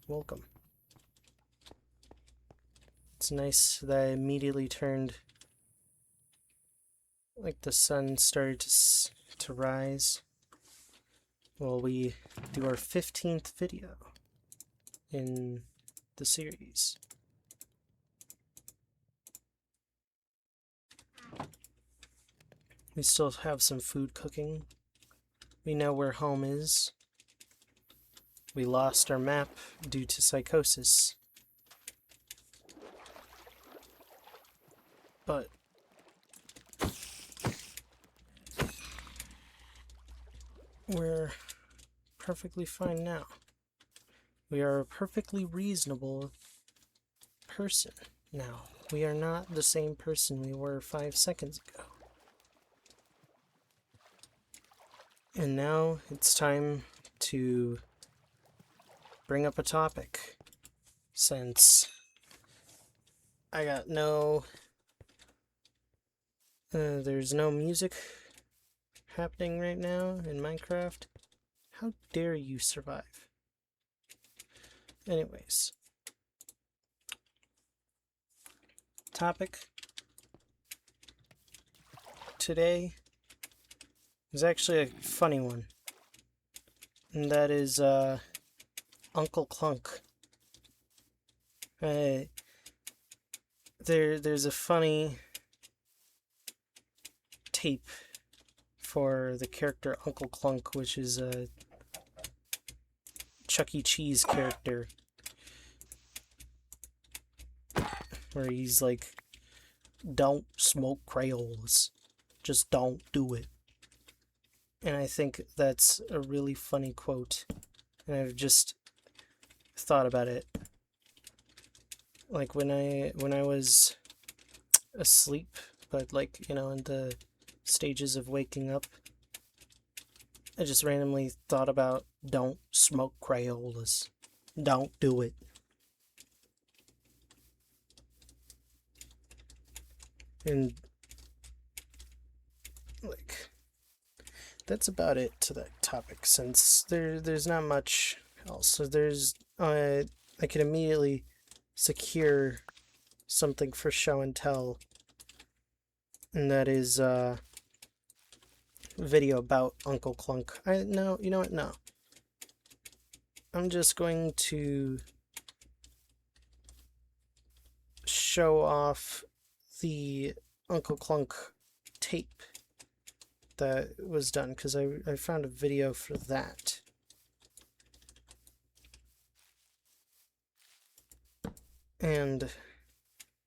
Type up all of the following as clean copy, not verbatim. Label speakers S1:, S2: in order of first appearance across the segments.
S1: welcome. It's nice that I immediately turned, like the sun started to rise while we do our 15th video in the series. We still have some food cooking. We know where home is. We lost our map due to psychosis. But we're perfectly fine now. We are a perfectly reasonable person now. We are not the same person we were 5 seconds ago. And now it's time to bring up a topic, since I got there's no music happening right now in Minecraft. How dare you survive? Anyways, topic today is actually a funny one, and that is Uncle Clunk. There's a funny tape for the character Uncle Clunk, which is a Chuck E. Cheese character, where he's like, "Don't smoke Crayolas, just don't do it." And I think that's a really funny quote, and I've just thought about it. Like when I was asleep, but like, in the stages of waking up, I just randomly thought about, don't smoke Crayolas, don't do it. And like, that's about it to that topic, since there's not much else. So I could immediately secure something for show and tell, and that is a video about Uncle Clunk. No, you know what? No. I'm just going to show off the Uncle Clunk tape that was done, because I found a video for that. And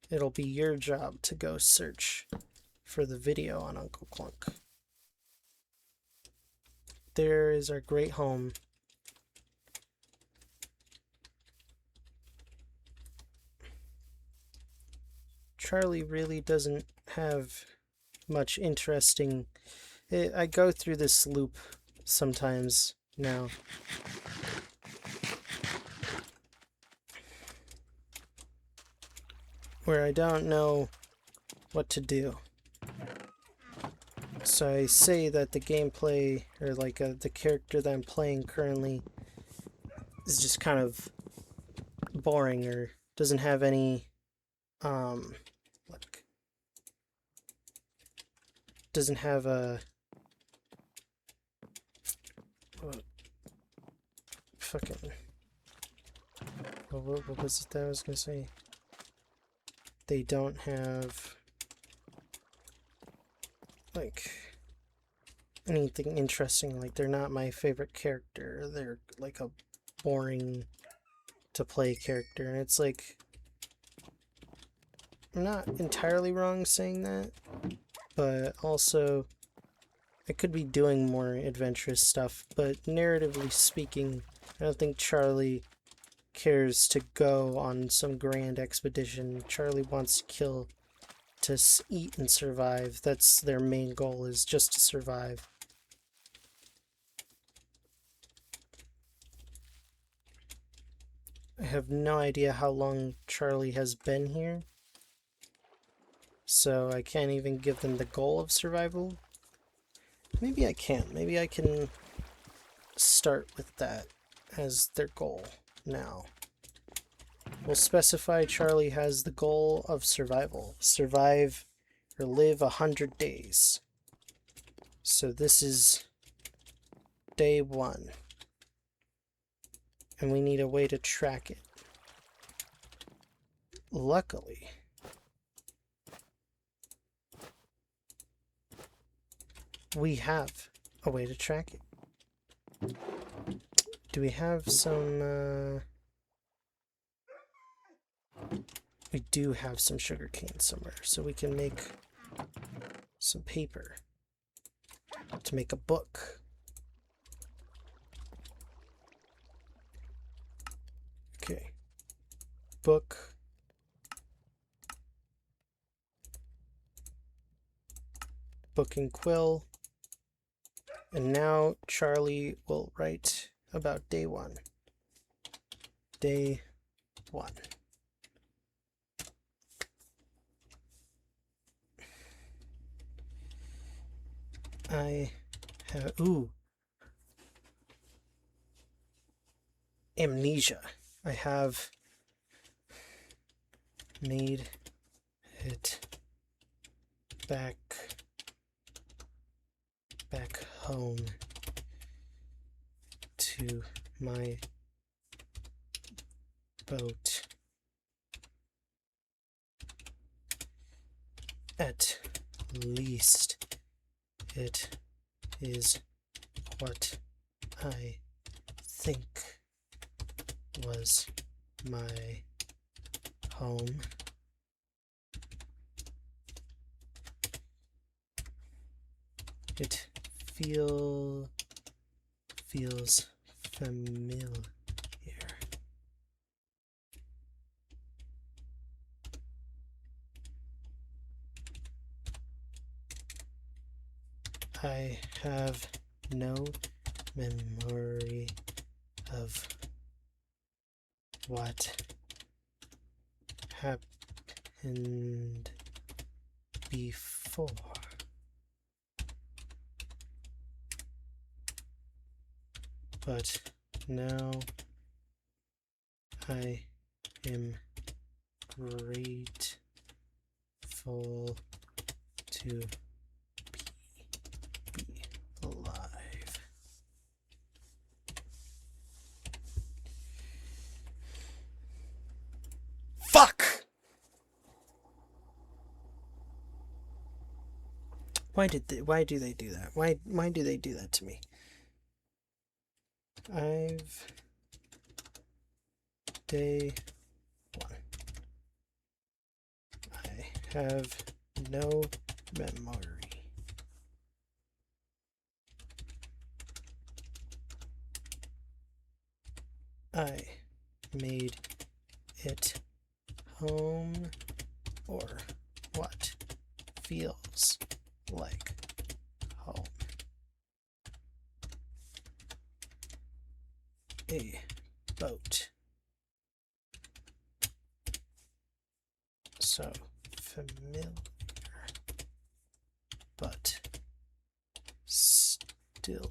S1: it'll be your job to go search for the video on Uncle Clunk. There is our great home. Charlie really doesn't have much interesting... I go through this loop sometimes now, where I don't know what to do. So I say that the gameplay, or like the character that I'm playing currently, is just kind of boring, or doesn't have any like, doesn't have a fucking, what was it that I was gonna say? They don't have like anything interesting. Like, they're not my favorite character. They're like a boring to play character, and it's like, I'm not entirely wrong saying that, but also I could be doing more adventurous stuff. But narratively speaking, I don't think Charlie cares to go on some grand expedition. Charlie wants to kill, to eat and survive. That's their main goal, is just to survive. I have no idea how long Charlie has been here, so I can't even give them the goal of survival. Maybe I can. Maybe I can start with that as their goal now. We'll specify Charlie has the goal of survival. Survive or live 100 days. So this is day 1. And we need a way to track it. Luckily, we have a way to track it. Do we have some, we do have some sugarcane somewhere, so we can make some paper to make a book. Okay. Book. Book and quill. And now Charlie will write about day 1. Day 1. I have, amnesia. I have made it back home to my boat. At least it is what I think was my home. It feels familiar. I have no memory of what happened before. But now I am grateful to be alive. Fuck! Why do they do that? Why do they do that to me? Day 1. I have no memory. I made it home, or what feels like home. A boat. So familiar, but still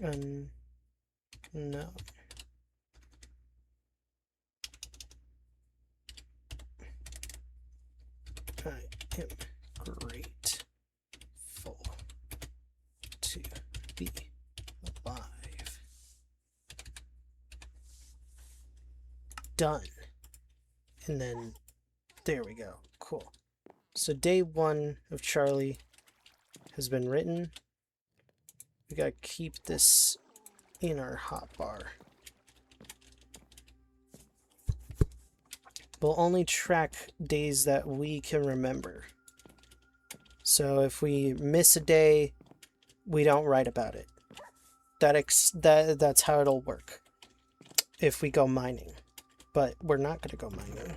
S1: unknown. I am grateful to be alive. Done. And then, there we go. Cool. So day 1 of Charlie has been written. We gotta keep this in our hotbar. We'll only track days that we can remember. So if we miss a day, we don't write about it. That's how it'll work if we go mining. But we're not gonna go mining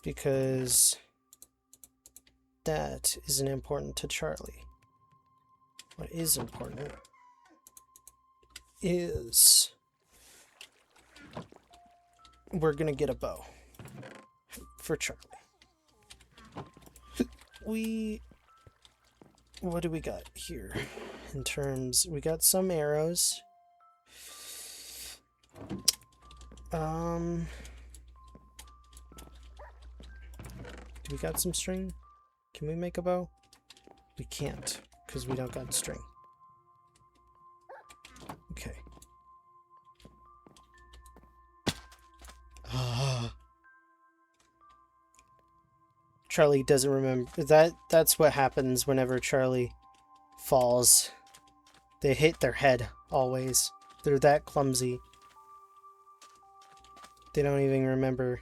S1: because that isn't important to Charlie. What is important is we're gonna get a bow for Charlie. What do we got here in terms? We got some arrows. Do we got some string? Can we make a bow? We can't, because we don't got string. Okay. Charlie doesn't remember. That's what happens whenever Charlie falls. They hit their head, always. They're that clumsy. They don't even remember.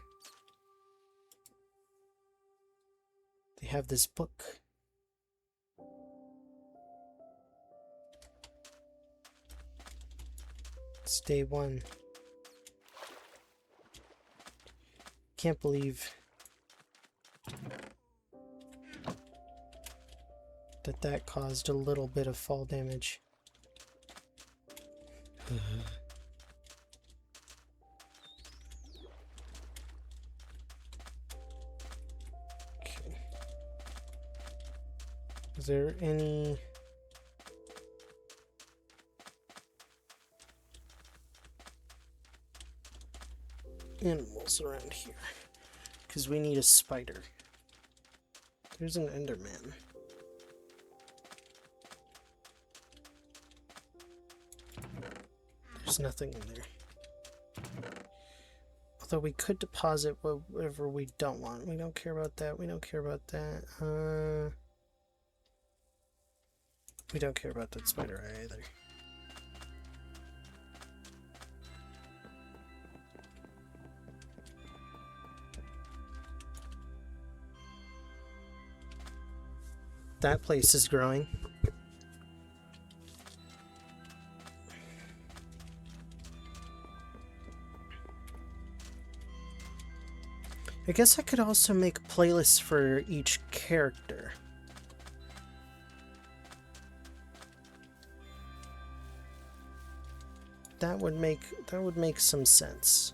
S1: They have this book. It's day 1. Can't believe that caused a little bit of fall damage. Okay. Is there any animals around here? Because we need a spider. There's an Enderman. There's nothing in there. Although we could deposit whatever we don't want. We don't care about that. We don't care about that. We don't care about that spider eye either. That place is growing. I guess I could also make playlists for each character. That would make some sense.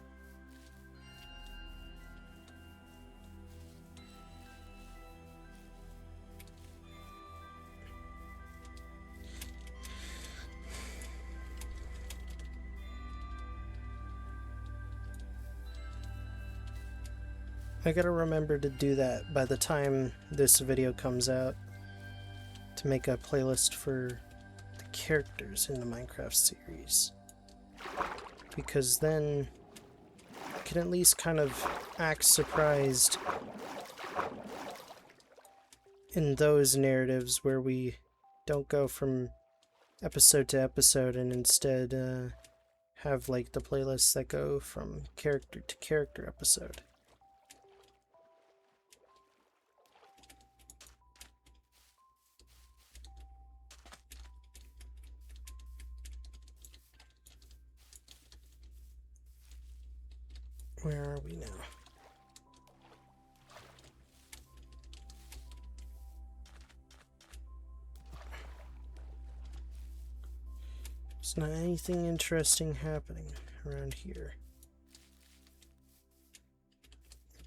S1: I gotta remember to do that by the time this video comes out, to make a playlist for the characters in the Minecraft series. Because then I can at least kind of act surprised in those narratives where we don't go from episode to episode and instead have like the playlists that go from character to character episode. Where are we now? There's not anything interesting happening around here.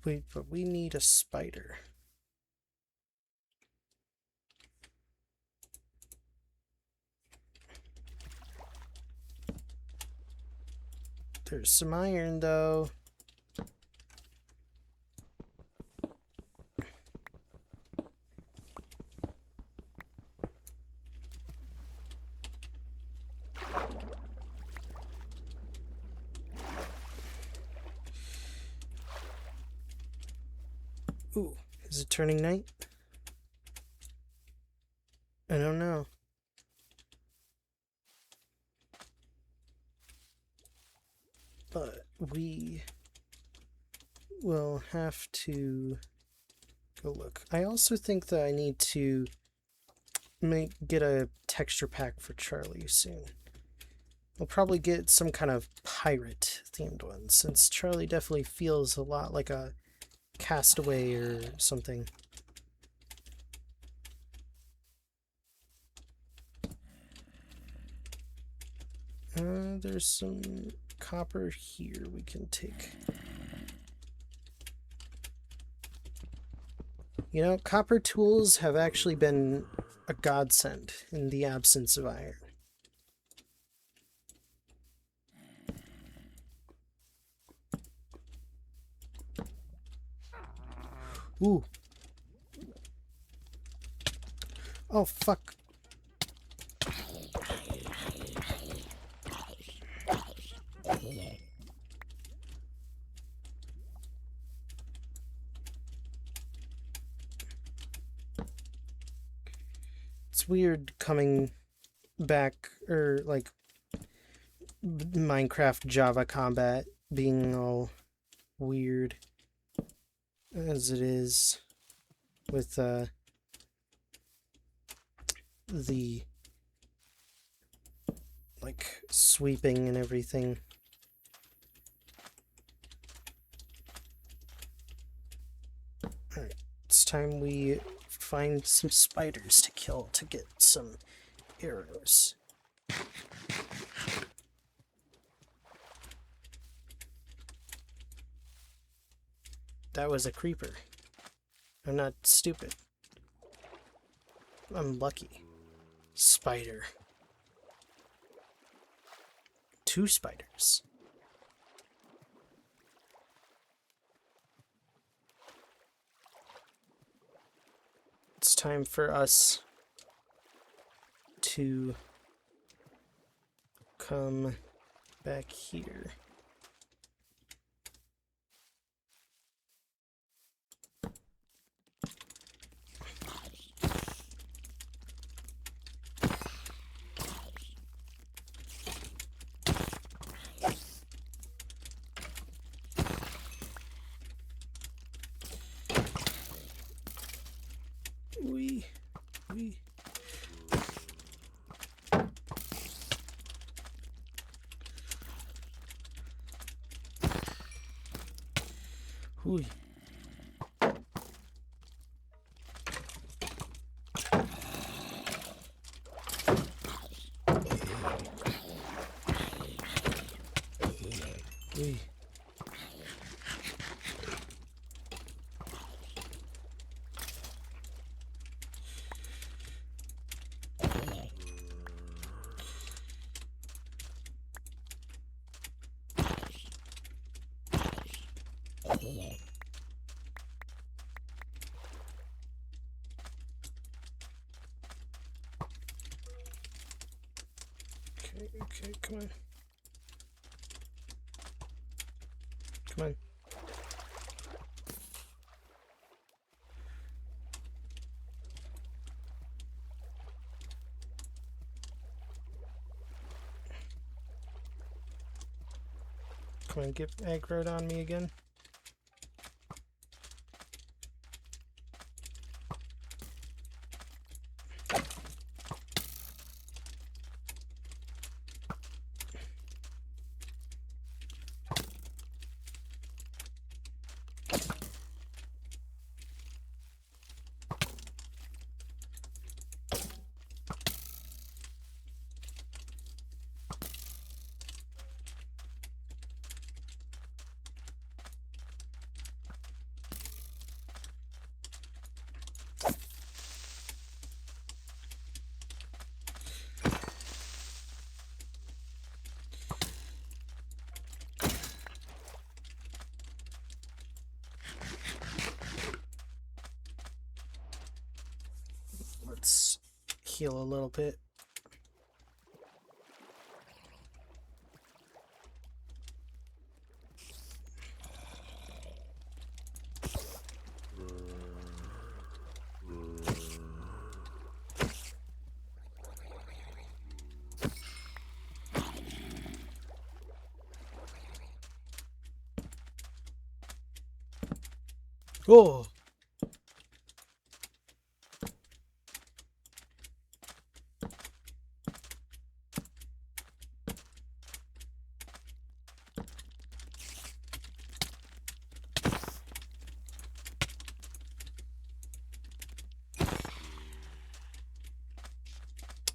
S1: Wait, but we need a spider. There's some iron though. Ooh, is it turning night? I don't know. But we will have to go look. I also think that I need to get a texture pack for Charlie soon. We'll probably get some kind of pirate themed one, since Charlie definitely feels a lot like a castaway or something. There's some copper here we can take. You know, copper tools have actually been a godsend in the absence of iron. Ooh, Oh, fuck. It's weird coming back, or like Minecraft Java combat being all weird as it is with the like sweeping and everything. Alright, it's time we find some spiders to kill to get some arrows. That was a creeper. I'm not stupid. I'm lucky. Spider. 2 spiders. It's time for us to come back here. We. Hooey. Wee. Okay, come on. Come on. Come on, get aggroed on me again. Let's heal a little bit. Oh!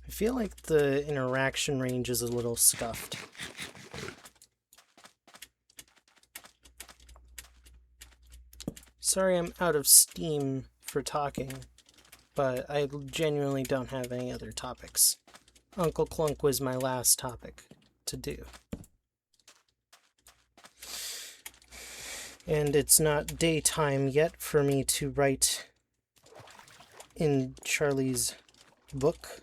S1: I feel like the interaction range is a little scuffed. Sorry I'm out of steam for talking, but I genuinely don't have any other topics. Uncle Clunk was my last topic to do. And it's not daytime yet for me to write in Charlie's book.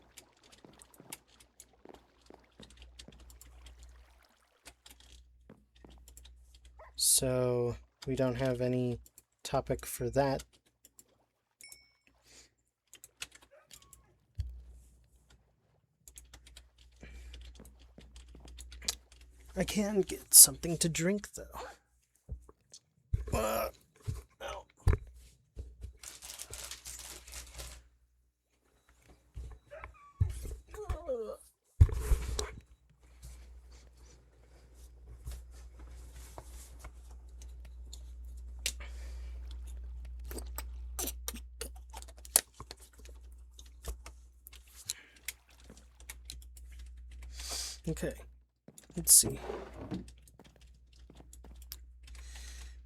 S1: So we don't have any topic for that. I can get something to drink, though. No. Okay, let's see.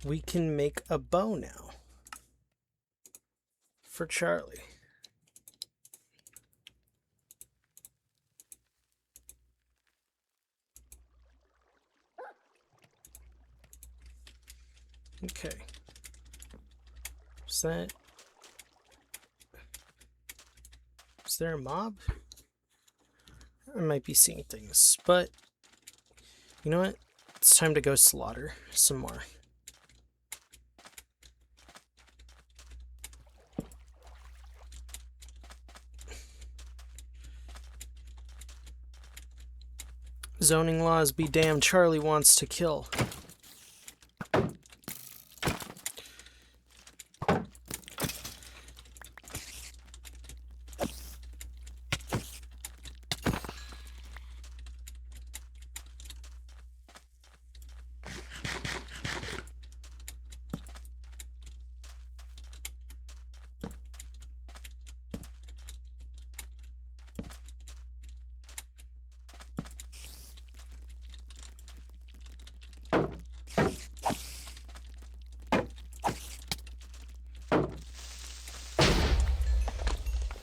S1: We can make a bow now for Charlie. Okay. Is there a mob? I might be seeing things, but you know what? It's time to go slaughter some more. Zoning laws be damned, Charlie wants to kill.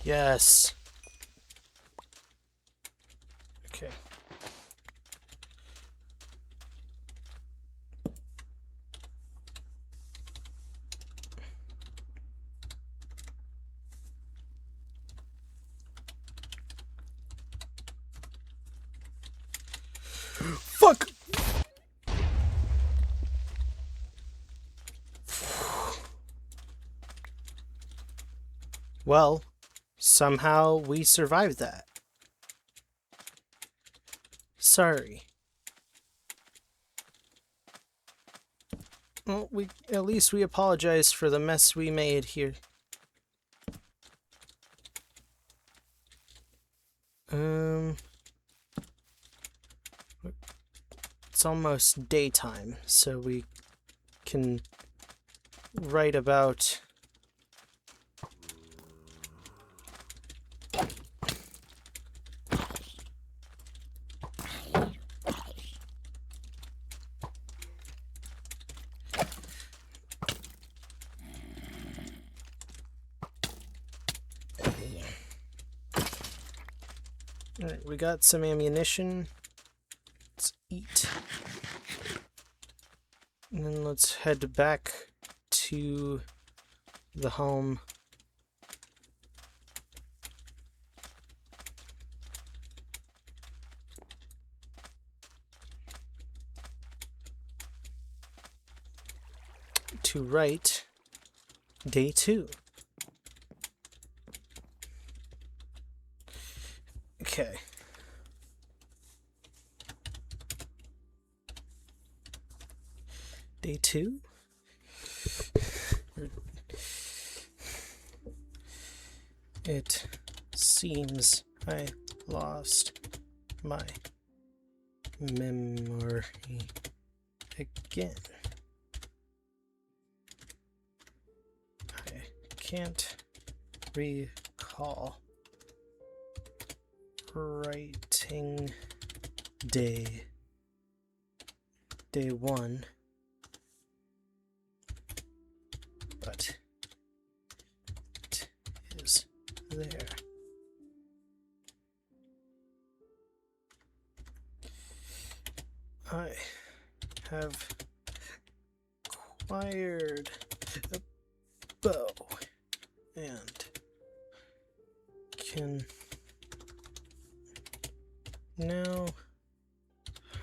S1: Yes. Okay. Fuck! Well, somehow we survived that. Sorry. Well, at least we apologize for the mess we made here. It's almost daytime, so we can write about Alright, we got some ammunition. Let's eat. And then let's head back to the home. To write day 2. Okay. Day 2? It seems I lost my memory again. I can't recall writing day 1, but it is there. I have acquired a bow and can Now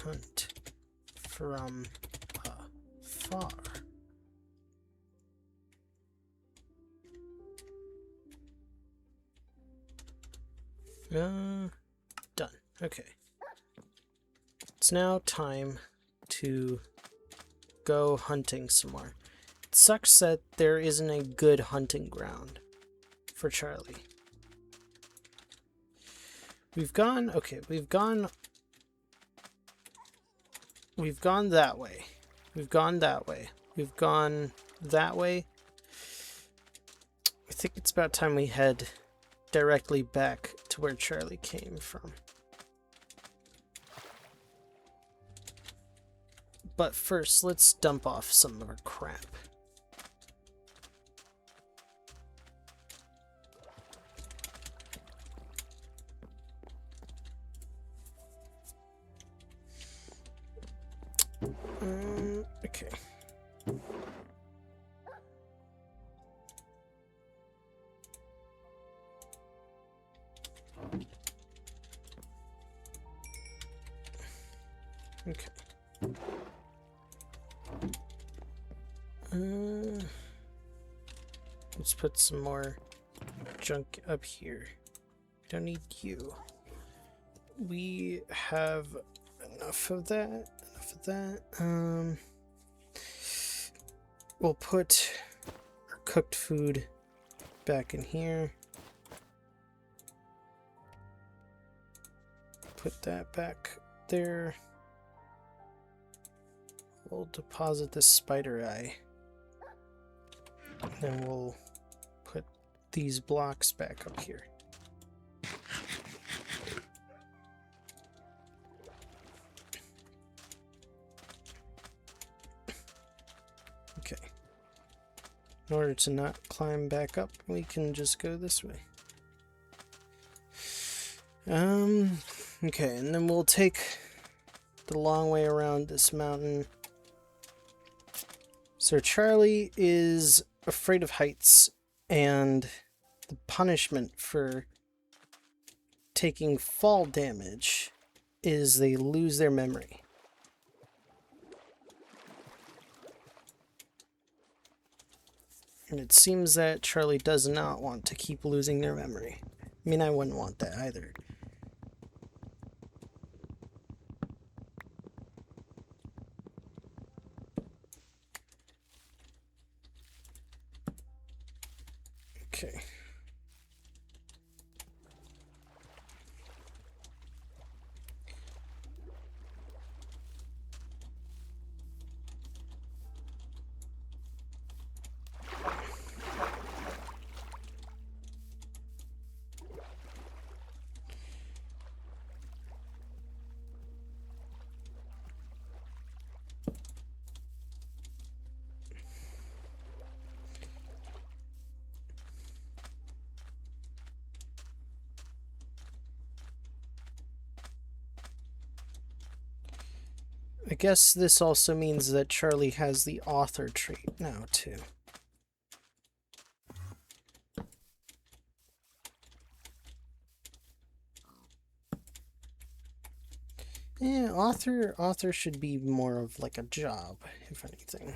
S1: hunt from afar. Done. Okay. It's now time to go hunting some more. It sucks that there isn't a good hunting ground for Charlie. We've gone that way. We've gone that way. We've gone that way. We've gone that way. I think it's about time we head directly back to where Charlie came from. But first, let's dump off some of our crap. Okay. Okay. Let's put some more junk up here. Don't need you. We have enough of that. We'll put our cooked food back in here. Put that back there. We'll deposit this spider eye. Then we'll put these blocks back up here. Okay. In order to not climb back up, we can just go this way. Okay, and then we'll take the long way around this mountain. So Charlie is afraid of heights, and the punishment for taking fall damage is they lose their memory. And it seems that Charlie does not want to keep losing their memory. I mean, I wouldn't want that either. Okay. I guess this also means that Charlie has the author trait now, too. Yeah, author should be more of like a job, if anything.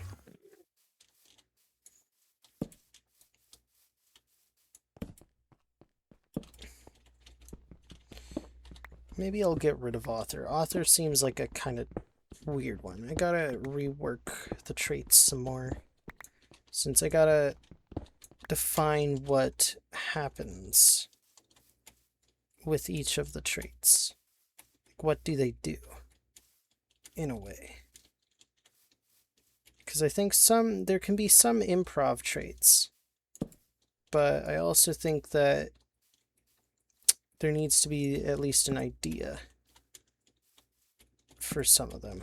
S1: Maybe I'll get rid of author. Author seems like a kind of weird one. I gotta rework the traits some more, since I gotta define what happens with each of the traits. Like, what do they do, in a way? Because I think there can be some improv traits, but I also think that there needs to be at least an idea for some of them.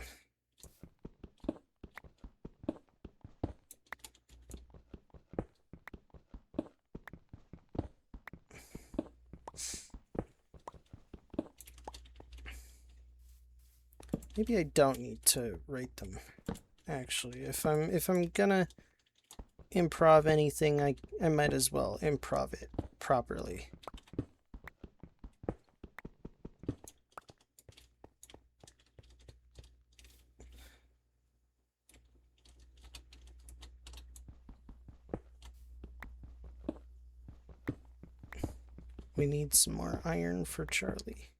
S1: Maybe I don't need to rate them. Actually, if I'm gonna improv anything, I might as well improv it properly. We need some more iron for Charlie.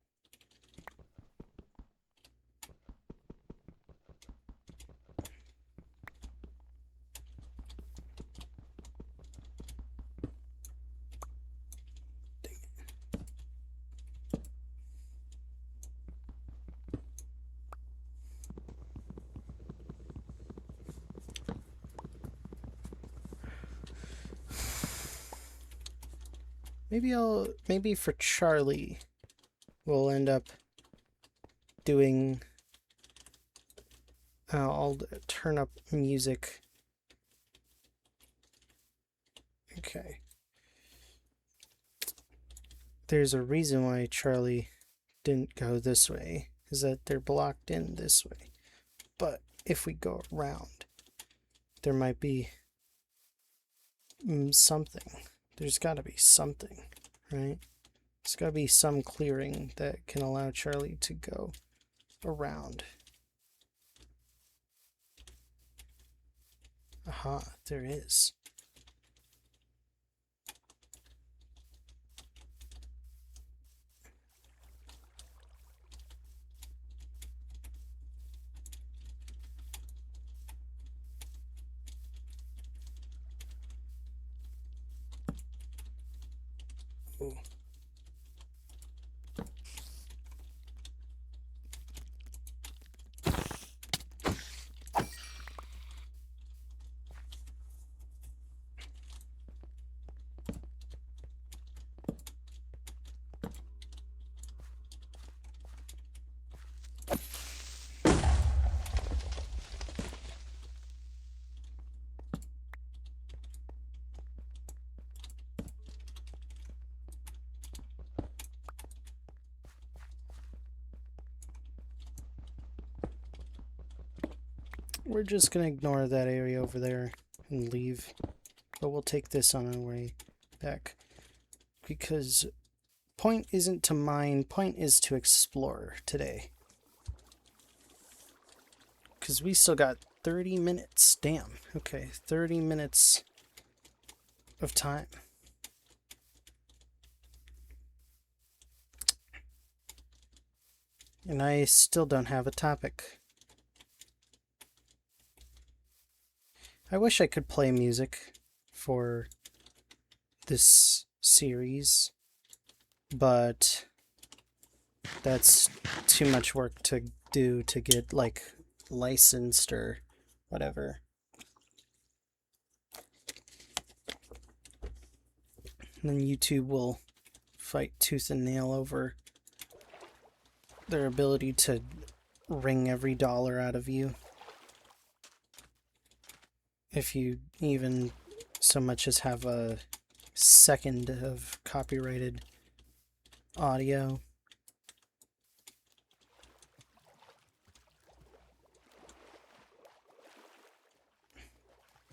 S1: Maybe for Charlie, we'll end up doing, I'll turn up music. Okay. There's a reason why Charlie didn't go this way, is that they're blocked in this way. But if we go around, there might be something. There's got to be something, right? There's got to be some clearing that can allow Charlie to go around. Aha, there is. Ooh. We're just gonna ignore that area over there and leave. But we'll take this on our way back. Because point isn't to mine, point is to explore today. Because we still got 30 minutes. Damn. Okay, 30 minutes of time. And I still don't have a topic. I wish I could play music for this series, but that's too much work to do to get, like, licensed or whatever. And then YouTube will fight tooth and nail over their ability to wring every dollar out of you. If you even so much as have a second of copyrighted audio.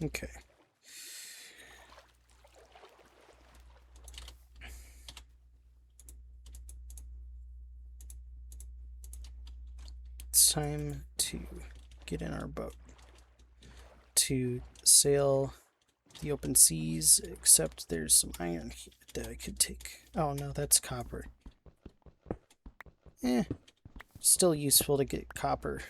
S1: Okay. It's time to get in our boat to sail the open seas, except there's some iron here that I could take. Oh no, that's copper. Still useful to get copper.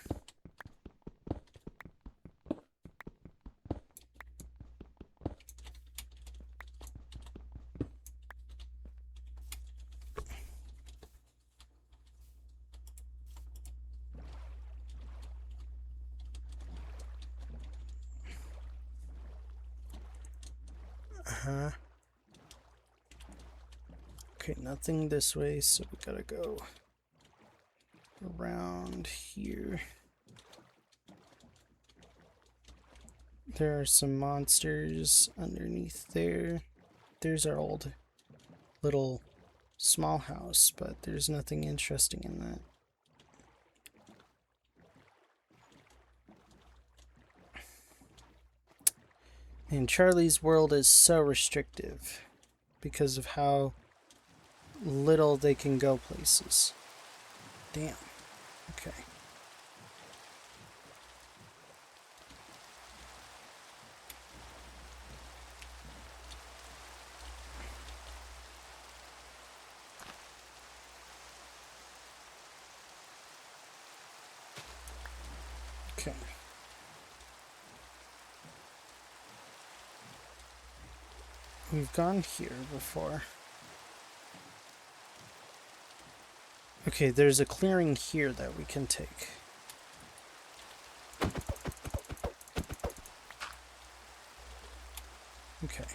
S1: Okay, nothing this way, so we gotta go around here. There are some monsters underneath there. There's our old little small house, but there's nothing interesting in that. And Charlie's world is so restrictive because of how little they can go places. Damn. Okay. Okay. We've gone here before. Okay, there's a clearing here that we can take. Okay.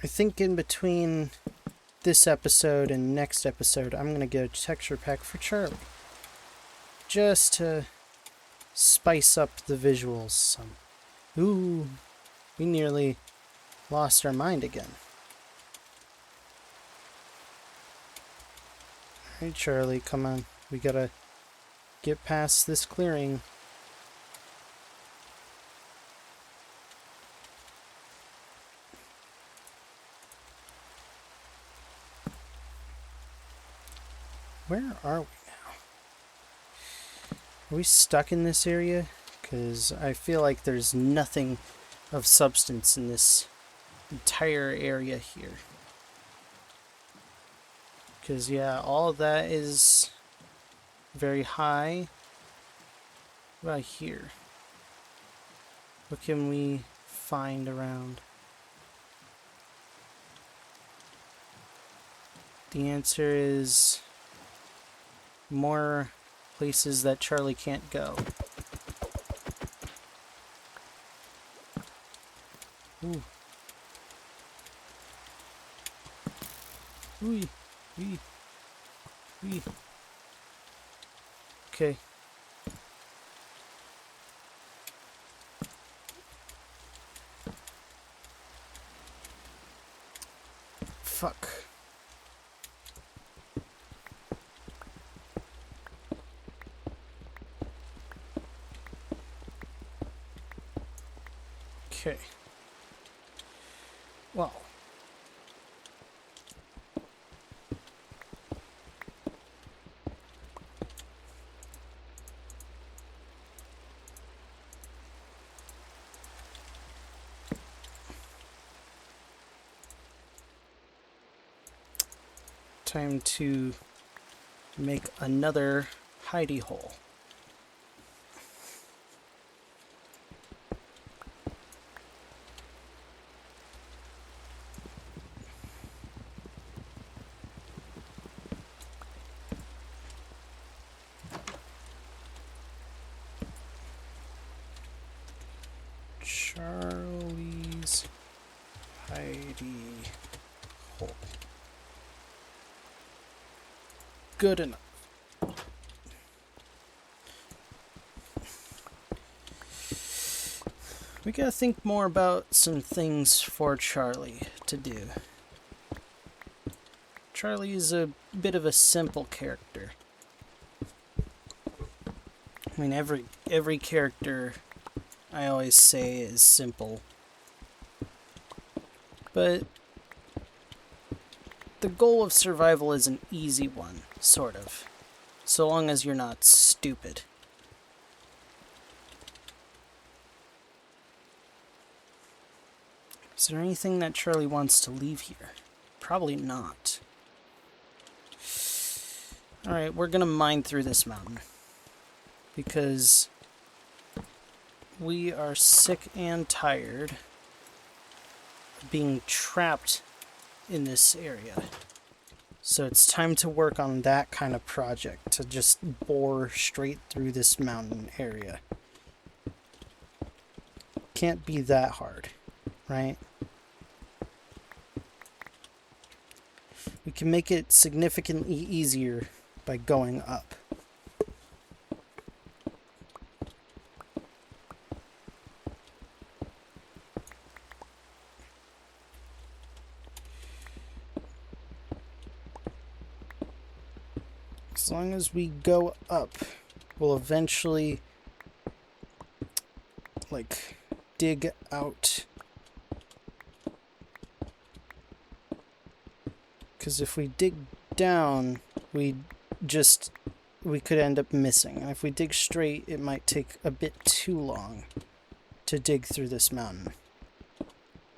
S1: I think in between this episode and next episode, I'm going to get a texture pack for Charlie. Just to spice up the visuals some. Ooh, we nearly lost our mind again. Alright, Charlie, come on. We gotta get past this clearing. Where are we now? Are we stuck in this area? Because I feel like there's nothing of substance in this entire area here. Because, yeah, all of that is very high. Right here. What can we find around? The answer is more places that Charlie can't go. Ooh. Ooh. Wee. Wee. Okay. Fuck. Okay. Well. Time to make another hidey hole. Charlie's hidey hole. Good enough. We gotta think more about some things for Charlie to do. Charlie is a bit of a simple character. I mean, every character I always say is simple. But the goal of survival is an easy one, sort of. So long as you're not stupid. Is there anything that Charlie wants to leave here? Probably not. Alright, we're gonna mine through this mountain. Because we are sick and tired of being trapped in this area. So it's time to work on that kind of project, to just bore straight through this mountain area. Can't be that hard, right? We can make it significantly easier by going up. As long as we go up, we'll eventually, like, dig out. Because if we dig down, we could end up missing. And if we dig straight, it might take a bit too long to dig through this mountain.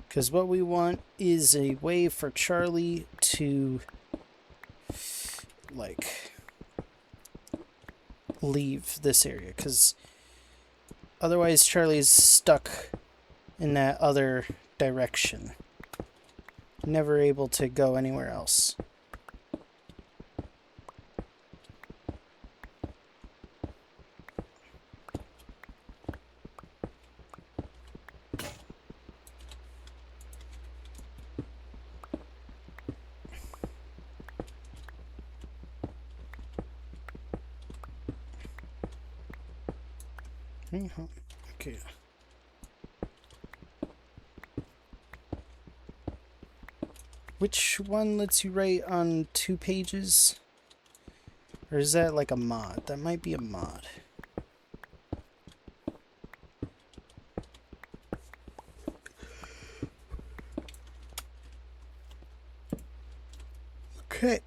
S1: Because what we want is a way for Charlie to, like, leave this area, because otherwise Charlie's stuck in that other direction. Never able to go anywhere else. Okay. Which one lets you write on 2 pages? Or is that like a mod? That might be a mod. Okay.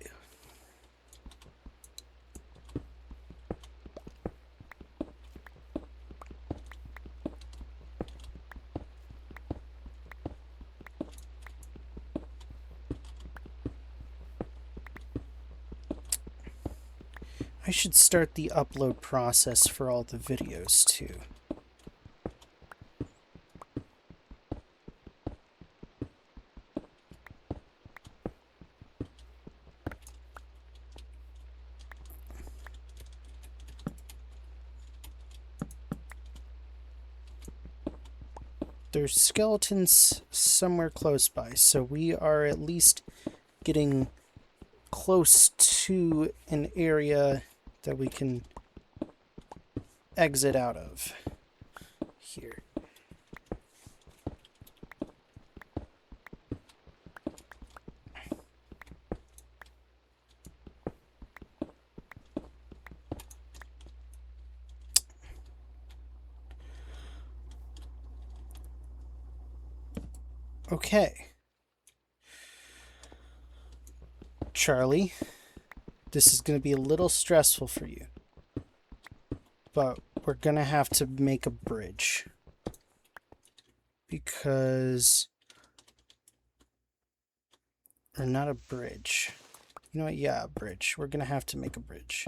S1: I should start the upload process for all the videos too. There's skeletons somewhere close by, so we are at least getting close to an area that we can exit out of here. Okay. Charlie, this is going to be a little stressful for you, but we're going to have to make a bridge. Because... or not a bridge. You know what? Yeah, a bridge. We're going to have to make a bridge.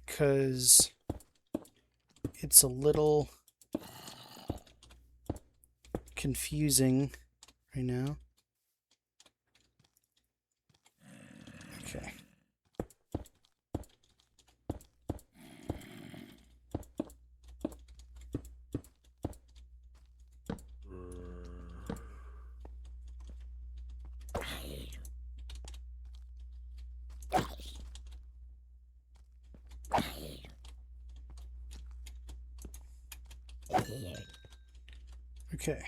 S1: Because it's a little confusing right now. Okay. Okay.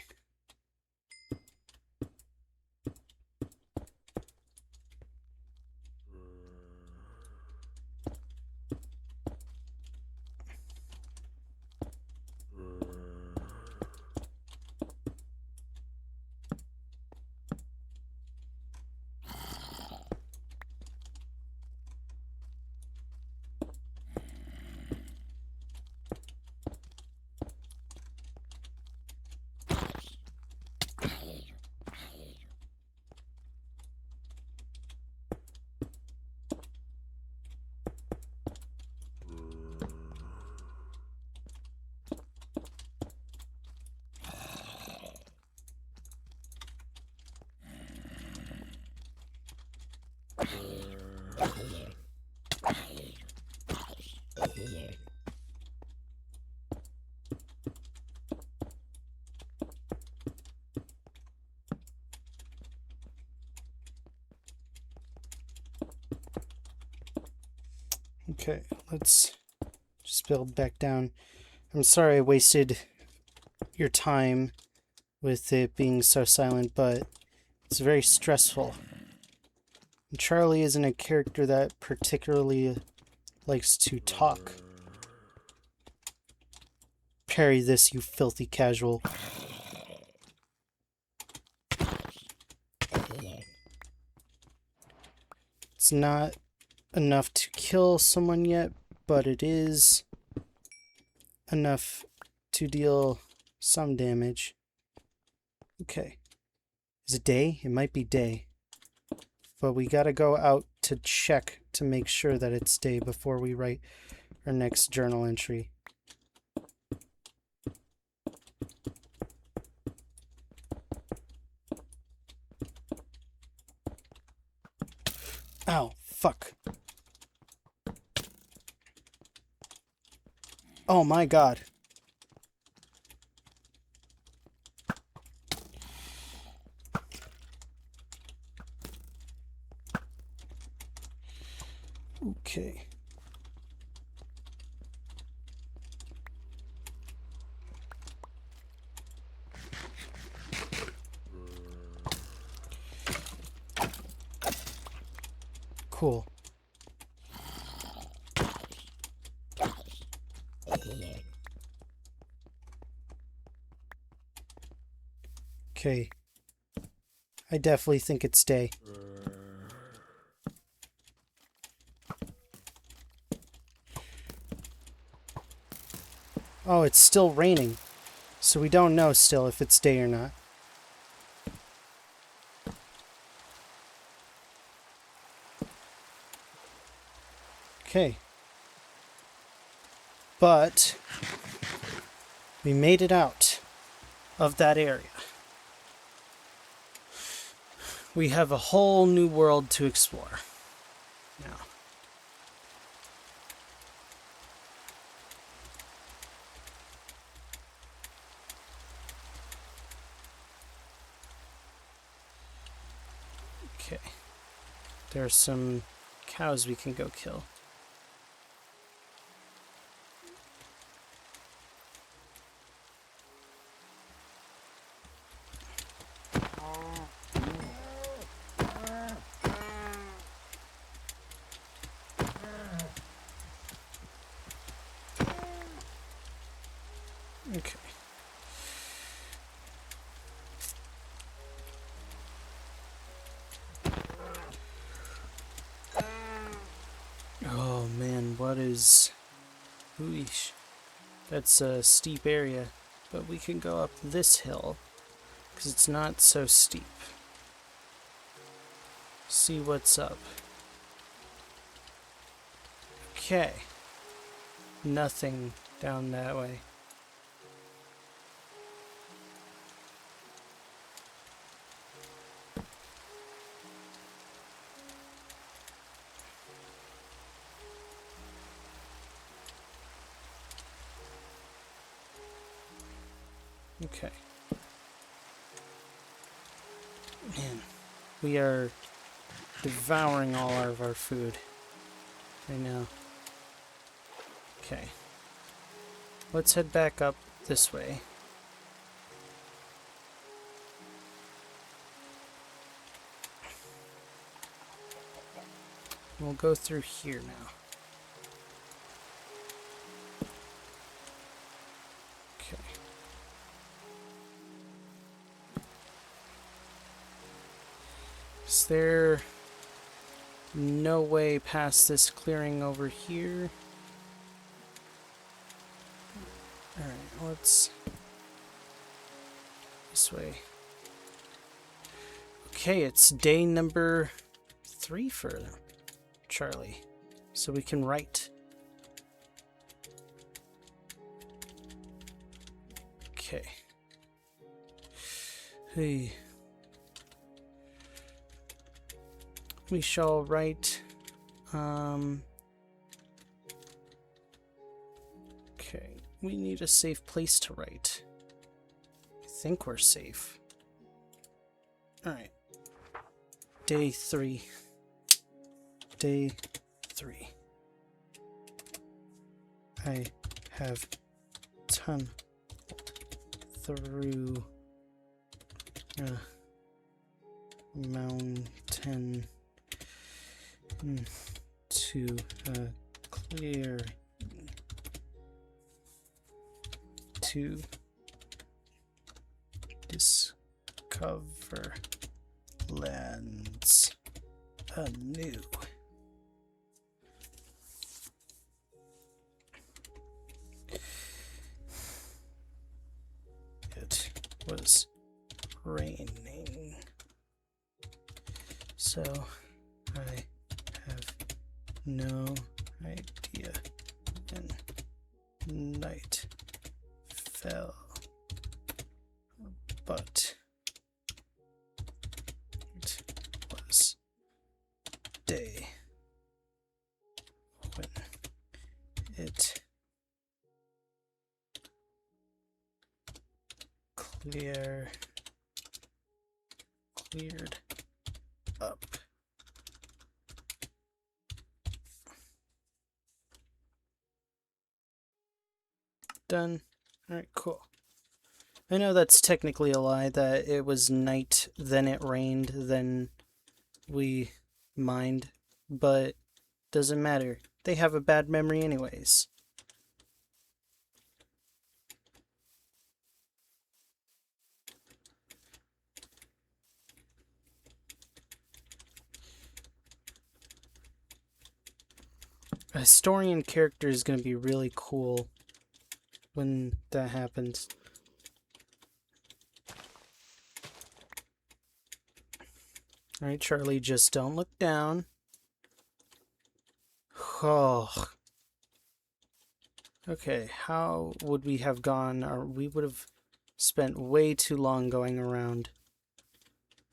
S1: Okay, let's just build back down. I'm sorry I wasted your time with it being so silent, but it's very stressful. And Charlie isn't a character that particularly likes to talk. Parry this, you filthy casual. It's not enough to kill someone yet, but it is enough to deal some damage. Okay. Is it day? It might be day. But we gotta go out to check to make sure that it's day before we write our next journal entry. Ow, fuck. Oh my god. Okay. Cool. Okay. I definitely think it's day. Oh, it's still raining. So we don't know still if it's day or not. Okay. But we made it out of that area. We have a whole new world to explore now. Okay. There are some cows we can go kill. Okay. Oh man, what is... Ooish. That's a steep area, but we can go up this hill, because it's not so steep. See what's up. Okay. Nothing down that way. Okay. Man, we are devouring all of our food right now. Okay. Let's head back up this way. We'll go through here now. Okay. Is there no way past this clearing over here? Alright, let's... this way. Okay, it's day number 3 for Charlie. So we can write. Okay. Hey. We shall write, okay, we need a safe place to write. I think we're safe. Alright. Day 3. Day 3. I have ton through a mountain to a clear to discover lands anew. was raining. So I have no idea when night fell, but it was day when it cleared up. Done. Alright, cool. I know that's technically a lie, that it was night, then it rained, then we mined, but doesn't matter. They have a bad memory anyways. A historian character is going to be really cool when that happens. Alright, Charlie, just don't look down. Oh. Okay, how would we have gone? Or we would have spent way too long going around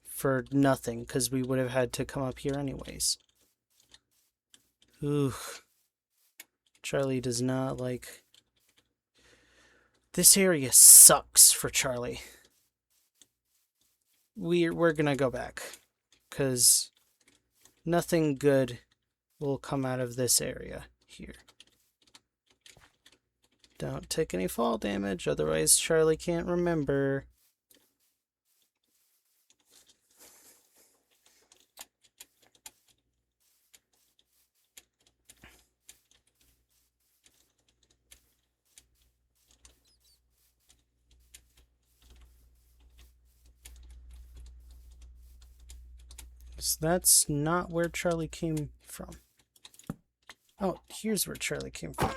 S1: for nothing, because we would have had to come up here anyways. Ooh. Charlie does not like... This area sucks for Charlie. We're gonna go back, because nothing good will come out of this area here. Don't take any fall damage, otherwise Charlie can't remember. So that's not where Charlie came from. Oh, here's where Charlie came from.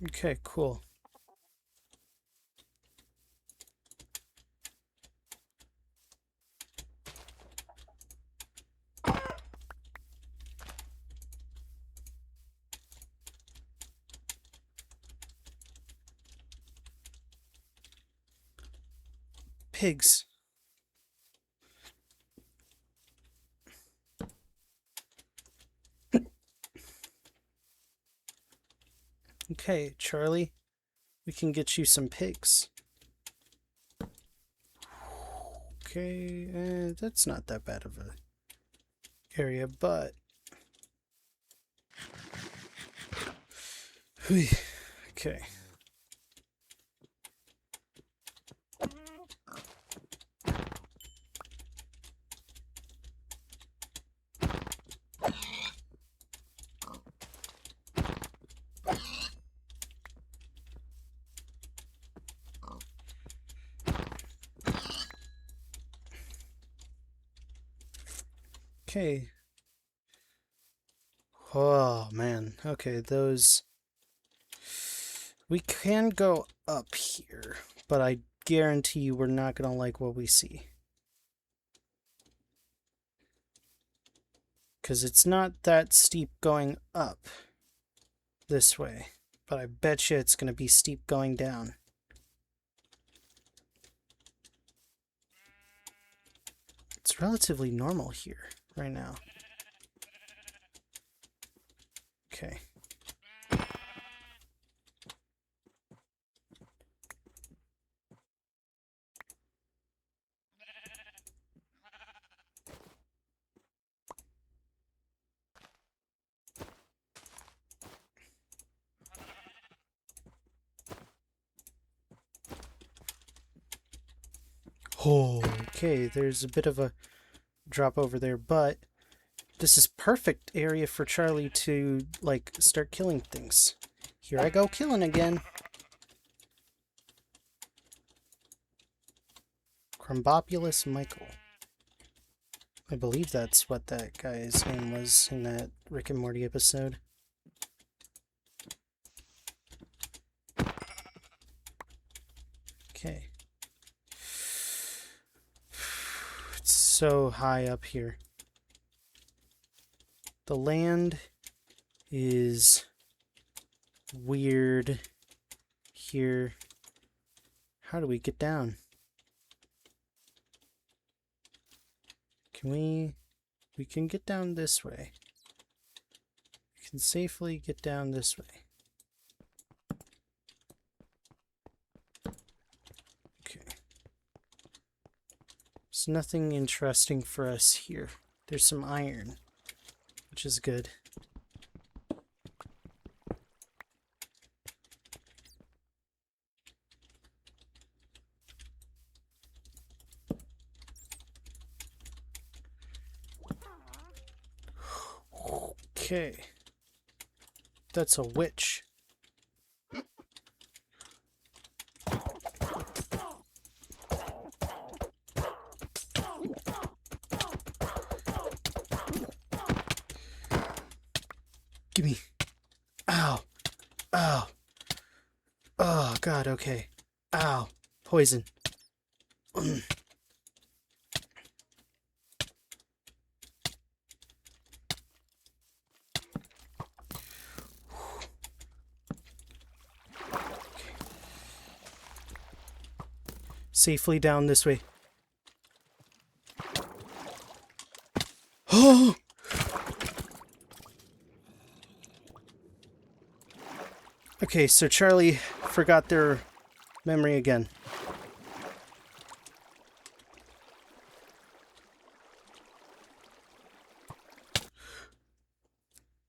S1: Okay, cool. Pigs. Okay, Charlie, we can get you some pigs. Okay, that's not that bad of a area, but... Okay. Okay. Oh, man. Okay, those... We can go up here, but I guarantee you we're not going to like what we see. Because it's not that steep going up this way, but I bet you it's going to be steep going down. It's relatively normal here right now. Okay. Okay, there's a bit of a drop over there, but this is perfect area for Charlie to, like, start killing things. Here I go killing again. Crumbopulous Michael. I believe that's what that guy's name was in that Rick and Morty episode. Okay. It's so high up here. The land is weird here. How do we get down? Can we can get down this way. We can safely get down this way. Okay. There's nothing interesting for us here. There's some iron, which is good. Okay. That's a witch. Gimme. Ow. Ow. Oh, God, okay. Ow. Poison. Safely down this way. Oh! Okay, so Charlie forgot their memory again.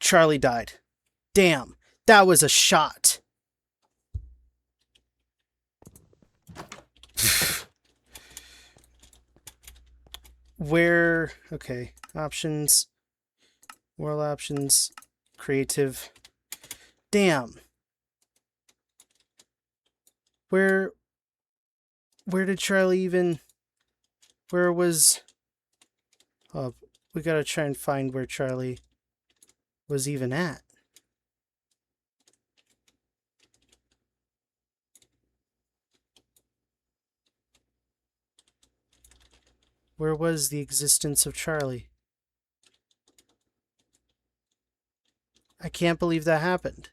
S1: Charlie died. Damn, that was a shot. Where, okay, options, world options, creative. Damn. Where did Charlie even, where was, oh, we gotta try and find where Charlie was even at. Where was the existence of Charlie? I can't believe that happened.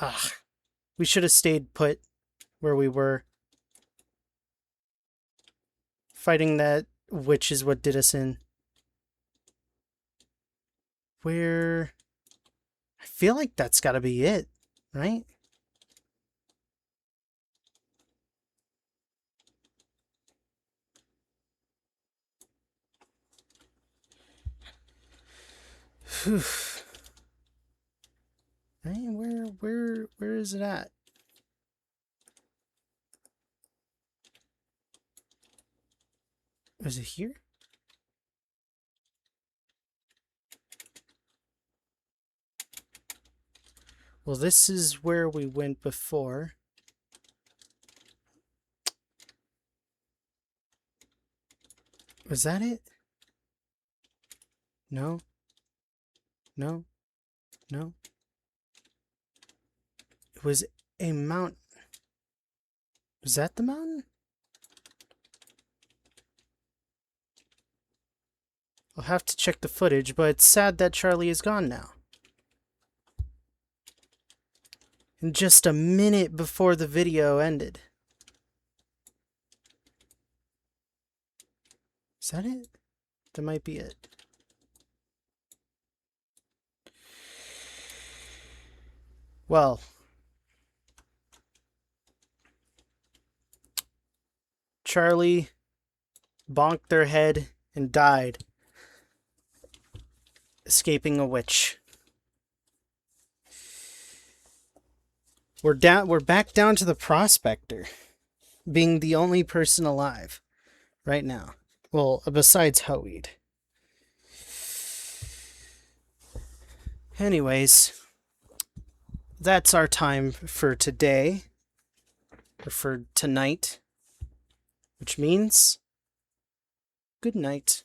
S1: Ah, we should have stayed put where we were. Fighting that witch is what did us in. Where... I feel like that's gotta be it, right? Whew. Right, where is it at? Is it here? Well, this is where we went before. Was that it? No. No. No. It was a mountain. Was that the mountain? I'll have to check the footage, but it's sad that Charlie is gone now. And just a minute before the video ended. Is that it? That might be it. Well, Charlie bonked their head and died, escaping a witch. We're back down to the prospector being the only person alive right now. Well, besides Howeed. Anyways, that's our time for today, or for tonight. which means good night.